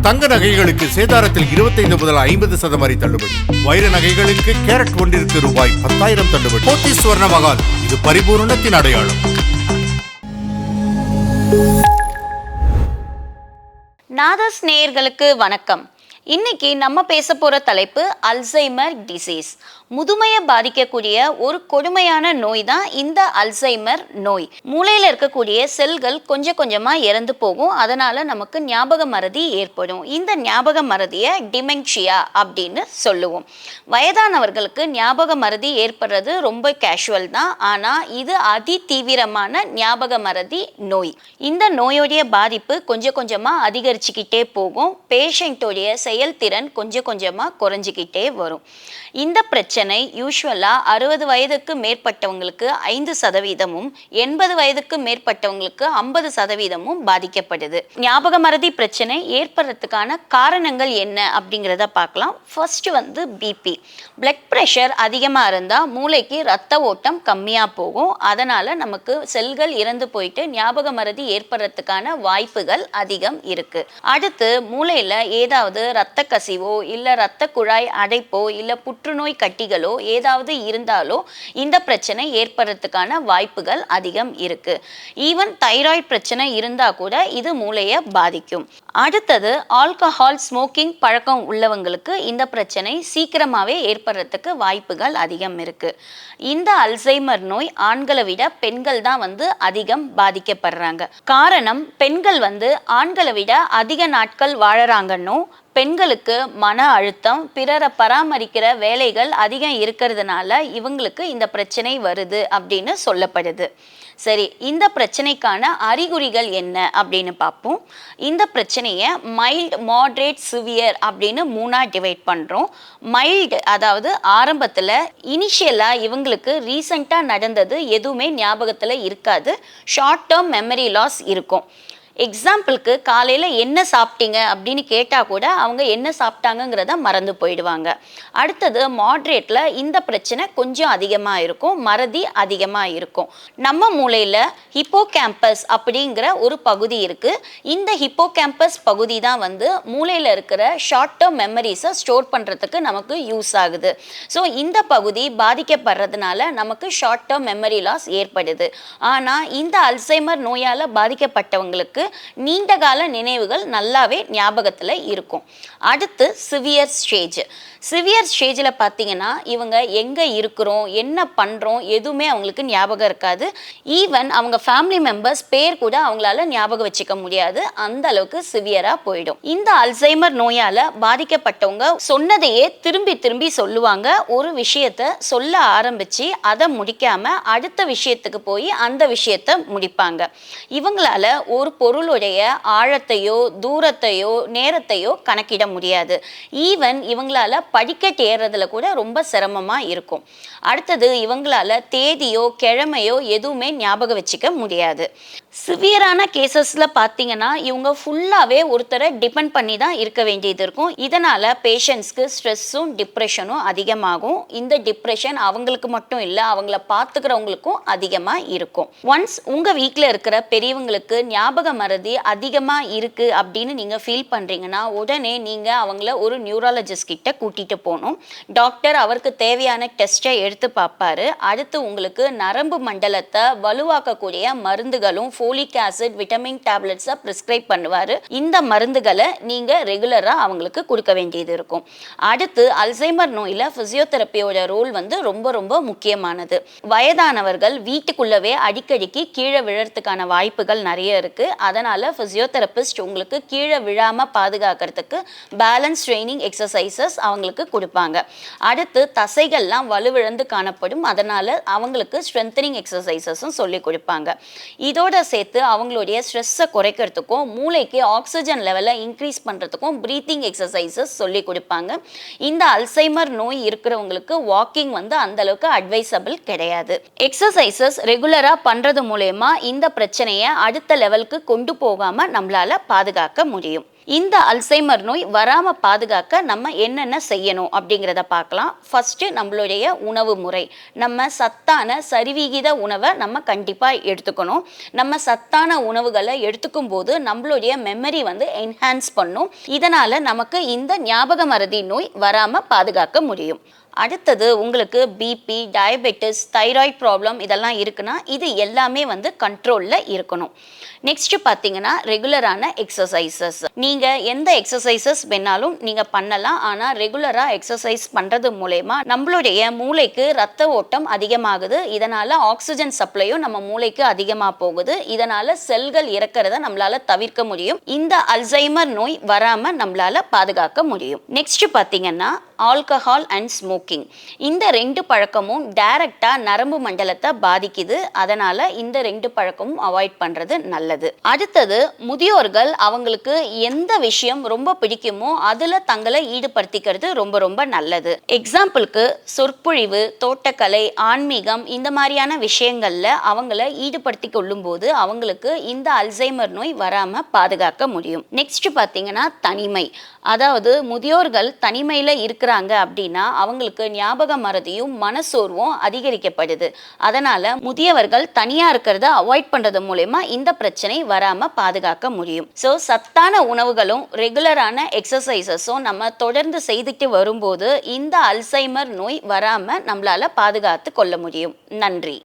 தங்க நகைகளுக்கு சேதாரத்தில் 25 முதல் 50% வரை தள்ளுபடி. வைர நகைகளுக்கு கேரட் ஒன்றிற்கு ரூபாய் 10,000 தள்ளுபடி. போத்தி ஸ்வர்ண மகால், இது பரிபூரணத்தின் அடையாளம். நாதஸ் நேயர்களுக்கு வணக்கம். இன்னைக்கு நம்ம பேச போற தலைப்பு அல்சைமர் டிசீஸ். முதுமையை பாதிக்கக்கூடிய ஒரு கொடுமையான நோய் தான் இந்த அல்சைமர் நோய். மூளையில இருக்கக்கூடிய செல்கள் கொஞ்சம் கொஞ்சமா இறந்து போகும். அதனால நமக்கு ஞாபக மறதி ஏற்படும். இந்த ஞாபக மறதியை டிமென்ஷியா அப்படின்னு சொல்லுவோம். வயதானவர்களுக்கு ஞாபக மறதி ஏற்படுறது ரொம்ப கேஷுவல் தான். ஆனா இது அதி தீவிரமான ஞாபக மறதி நோய். இந்த நோயோடைய பாதிப்பு கொஞ்சம் கொஞ்சமா அதிகரிச்சுக்கிட்டே போகும். பேஷண்ட்டோடைய செயல்திறன் கொஞ்சம் கொஞ்சமா குறைஞ்சிக்கிட்டே வரும். இந்த பிரச்சனை யூஸ்வலா 60 வயதுக்கு மேற்பட்டவங்களுக்கு 5%, 80 வயதுக்கு மேற்பட்டவங்களுக்கு 50% பாதிக்கப்படுது. ஞாபக மறதி பிரச்சனை ஏற்படுறதுக்கான காரணங்கள் என்ன அப்படிங்கிறத பார்க்கலாம். First BP. பிளட் ப்ரெஷர் அதிகமாக இருந்தால் மூளைக்கு ரத்த ஓட்டம் கம்மியாக போகும். அதனால நமக்கு செல்கள் இறந்து போயிட்டு ஞாபக மறதி ஏற்படுறதுக்கான வாய்ப்புகள் அதிகம் இருக்கு. அடுத்து மூளையில் ஏதாவது இரத்த கசிவோ இல்லை இரத்த குழாய் அடைப்போ இல்லை புற்றுநோய் கட்டிகளோ ஏதாவது இருந்தாலோ இந்த பிரச்சனை ஏற்படுறதுக்கான வாய்ப்புகள் அதிகம் இருக்கு. ஈவன் தைராய்டு பிரச்சனை இருந்தா கூட இது மூளையை பாதிக்கும். அடுத்தது ஆல்கஹால் ஸ்மோக்கிங் பழக்கம் உள்ளவங்களுக்கு இந்த பிரச்சனை சீக்கிரமாவே ஏற்படுறதுக்கு வாய்ப்புகள் அதிகம் இருக்கு. இந்த அல்சைமர் நோய் ஆண்களை விட பெண்கள் தான் அதிகம் பாதிக்கப்படுறாங்க. காரணம் பெண்கள் ஆண்களை விட அதிக நாட்கள் வாழறாங்கன்னோ, பெண்களுக்கு மன அழுத்தம், பிறரை பராமரிக்கிற வேலைகள் அதிகம் இருக்கிறதுனால இவங்களுக்கு இந்த பிரச்சனை வருது அப்படின்னு சொல்லப்படுது. சரி, இந்த பிரச்சனைக்கான அறிகுறிகள் என்ன அப்படின்னு பார்ப்போம். இந்த பிரச்சனையை மைல்டு, மாட்ரேட், சிவியர் அப்படின்னு 3ஆ டிவைட் பண்ணுறோம். மைல்டு அதாவது ஆரம்பத்தில் இனிஷியலாக இவங்களுக்கு ரீசண்டாக நடந்தது எதுவுமே ஞாபகத்தில் இருக்காது. ஷார்ட் டேர்ம் மெமரி லாஸ் இருக்கும். எக்ஸாம்பிளுக்கு காலையில் என்ன சாப்பிட்டீங்க அப்படின்னு கேட்டால் கூட அவங்க என்ன சாப்பிட்டாங்கங்கிறத மறந்து போயிடுவாங்க. அடுத்தது மாட்ரேட்டில் இந்த பிரச்சனை கொஞ்சம் அதிகமாக இருக்கும், மறதி அதிகமாக இருக்கும். நம்ம மூளையில் ஹிப்போகேம்பஸ் அப்படிங்கிற ஒரு பகுதி இருக்குது. இந்த ஹிப்போகேம்பஸ் பகுதி தான் மூளையில் இருக்கிற ஷார்ட் டேர்ம் மெமரிஸை ஸ்டோர் பண்ணுறதுக்கு நமக்கு யூஸ் ஆகுது. ஸோ இந்த பகுதி பாதிக்கப்படுறதுனால நமக்கு ஷார்ட் டேர்ம் மெமரி லாஸ் ஏற்படுது. ஆனால் இந்த அல்சைமர் நோயால் பாதிக்கப்பட்டவங்களுக்கு நீண்ட கால நினைவுகள் நல்லாவே ஞாபகத்தில் இருக்கும். அடுத்து சிவியர் ஸ்டேஜ். சிவியர் ஸ்டேஜில் பார்த்தீங்கன்னா இவங்க எங்கே இருக்கிறோம், என்ன பண்ணுறோம் எதுவுமே அவங்களுக்கு ஞாபகம் இருக்காது. ஈவன் அவங்க ஃபேமிலி மெம்பர்ஸ் பேர் கூட அவங்களால ஞாபகம் வச்சுக்க முடியாது. அந்த அளவுக்கு சிவியராக போயிடும். இந்த அல்சைமர் நோயால் பாதிக்கப்பட்டவங்க சொன்னதையே திரும்பி திரும்பி சொல்லுவாங்க. ஒரு விஷயத்த சொல்ல ஆரம்பித்து அதை முடிக்காமல் அடுத்த விஷயத்துக்கு போய் அந்த விஷயத்தை முடிப்பாங்க. இவங்களால ஒரு பொருளுடைய ஆழத்தையோ தூரத்தையோ நேரத்தையோ கணக்கிட முடியாது. ஈவன் இவங்களால படிக்கட்டு ஏறுறதுல கூட ரொம்ப சிரமமாக இருக்கும். அடுத்தது இவங்களால தேதியோ கிழமையோ எதுவுமே ஞாபகம் வச்சுக்க முடியாது. சிவியரான கேசஸில் பார்த்தீங்கன்னா இவங்க ஃபுல்லாகவே ஒருத்தரை டிபெண்ட் பண்ணி தான் இருக்க வேண்டியது இருக்கும். இதனால் பேஷண்ட்ஸ்க்கு ஸ்ட்ரெஸ்ஸும் டிப்ரெஷனும் அதிகமாகும். இந்த டிப்ரெஷன் அவங்களுக்கு மட்டும் இல்லை, அவங்கள பார்த்துக்கிறவங்களுக்கும் அதிகமாக இருக்கும். ஒன்ஸ் உங்கள் வீட்டில் இருக்கிற பெரியவங்களுக்கு ஞாபக மறதி அதிகமாக இருக்குது அப்படின்னு நீங்கள் ஃபீல் பண்ணுறீங்கன்னா உடனே நீங்கள் அவங்கள ஒரு நியூராலஜிஸ்ட் கிட்ட கூட்டிகிட்டு போகணும். டாக்டர் அவருக்கு தேவையான டெஸ்ட்டை எடுத்து பார்ப்பாரு. அடுத்து உங்களுக்கு நரம்பு மண்டலத்தை வலுவாக்கக்கூடிய மருந்துகளும் ஃபோலிக் ஆசிட், விட்டமின் டேப்லெட்ஸை ப்ரிஸ்கிரைப் பண்ணுவார். இந்த மருந்துகளை நீங்கள் ரெகுலராக அவங்களுக்கு கொடுக்க வேண்டியது இருக்கும். அடுத்து அல்சைமர் நோயில் ஃபிசியோதெரப்பியோட ரோல் ரொம்ப ரொம்ப முக்கியமானது. வயதானவர்கள் வீட்டுக்குள்ளவே அடிக்கடிக்கு கீழே விழறதுக்கான வாய்ப்புகள் நிறைய இருக்குது. அதனால் ஃபிசியோதெரபிஸ்ட் உங்களுக்கு கீழே விழாமல் பாதுகாக்கிறதுக்கு பேலன்ஸ் ட்ரைனிங் எக்ஸசைசஸ் அவங்களுக்கு கொடுப்பாங்க. அடுத்து தசைகள்லாம் வலுவிழந்து காணப்படும். அதனால் அவங்களுக்கு ஸ்ட்ரென்தனிங் எக்ஸசைசஸும் சொல்லி கொடுப்பாங்க. இதோட சேர்த்து அவங்களுடைய ஸ்ட்ரெஸ்ஸை குறைக்கிறதுக்கும் மூளைக்கு ஆக்சிஜன் லெவலை இன்க்ரீஸ் பண்ணுறதுக்கும் ப்ரீத்திங் எக்ஸசைசஸ் சொல்லி கொடுப்பாங்க. இந்த அல்சைமர் நோய் இருக்கிறவங்களுக்கு வாக்கிங் அந்த அளவுக்கு அட்வைசபிள் கிடையாது. எக்ஸசைசஸ் ரெகுலராக பண்ணுறது மூலயமா இந்த பிரச்சனையை அடுத்த லெவலுக்கு கொண்டு போகாமல் நம்மளால் பாதுகாக்க முடியும். இந்த அல்சைமர் நோய் வராம பாதுகாக்க நம்ம என்னென்ன செய்யணும் அப்படிங்கிறத பார்க்கலாம். ஃபர்ஸ்ட் நம்மளுடைய உணவு முறை. நம்ம சத்தான சரிவிகித உணவை நம்ம கண்டிப்பா எடுத்துக்கணும். நம்ம சத்தான உணவுகளை எடுத்துக்கும் போது நம்மளுடைய மெமரி என்ஹான்ஸ் பண்ணும். இதனால நமக்கு இந்த ஞாபக மறதி நோய் வராம பாதுகாக்க முடியும். அடுத்தது உங்களுக்கு பிபி, டயபெட்டிஸ், தைராய்டு ப்ராப்ளம் இதெல்லாம் இருக்குன்னா இது எல்லாமே கண்ட்ரோலில் இருக்கணும். நெக்ஸ்ட் பார்த்தீங்கன்னா ரெகுலரான எக்ஸசைசஸ். நீங்கள் எந்த எக்ஸசைசஸ் வேணாலும் நீங்கள் பண்ணலாம். ஆனால் ரெகுலராக எக்ஸசைஸ் பண்ணுறது மூலயமா நம்மளுடைய மூளைக்கு ரத்த ஓட்டம் அதிகமாகுது. இதனால் ஆக்சிஜன் சப்ளையும் நம்ம மூளைக்கு அதிகமாக போகுது. இதனால் செல்கள் இறக்கிறத நம்மளால் தவிர்க்க முடியும். இந்த அல்சைமர் நோய் வராமல் நம்மளால் பாதுகாக்க முடியும். நெக்ஸ்ட் பார்த்தீங்கன்னா ஆல்கஹால் அண்ட் ஸ்மோக்கிங். இந்த 2 பழக்கமும் டைரக்டா நரம்பு மண்டலத்தை பாதிக்குது. அதனால இந்த 2 பழக்கமும் அவாய்ட் பண்றது நல்லது. அடுத்தது முதியோர்கள் அவங்களுக்கு எந்த விஷயம் ரொம்ப பிடிக்குமோ அதுல தங்களை ஈடுபடுத்திக்கிறது ரொம்ப ரொம்ப நல்லது. எக்ஸாம்பிளுக்கு சொற்பொழிவு, தோட்டக்கலை, ஆன்மீகம் இந்த மாதிரியான விஷயங்கள்ல அவங்கள ஈடுபடுத்தி கொள்ளும் போது அவங்களுக்கு இந்த அல்சைமர் நோய் வராம பாதுகாக்க முடியும். நெக்ஸ்ட் பாத்தீங்கன்னா தனிமை. அதாவது முதியோர்கள் தனிமையில இருக்கிறாங்க அப்படின்னா அவங்களுக்கு ஞாபக மறதியும் மனசோர்வும் அதிகரிக்கப்படுது. அதனால முதியவர்கள் தனியா இருக்கிறத அவாய்ட் பண்றது மூலமா இந்த பிரச்சனை வராம பாதுகாக்க முடியும். ஸோ சத்தான உணவுகளும் ரெகுலரான எக்ஸசைசஸும் நம்ம தொடர்ந்து செய்துட்டு வரும்போது இந்த அல்சைமர் நோய் வராம நம்மளால பாதுகாத்து கொள்ள முடியும். நன்றி.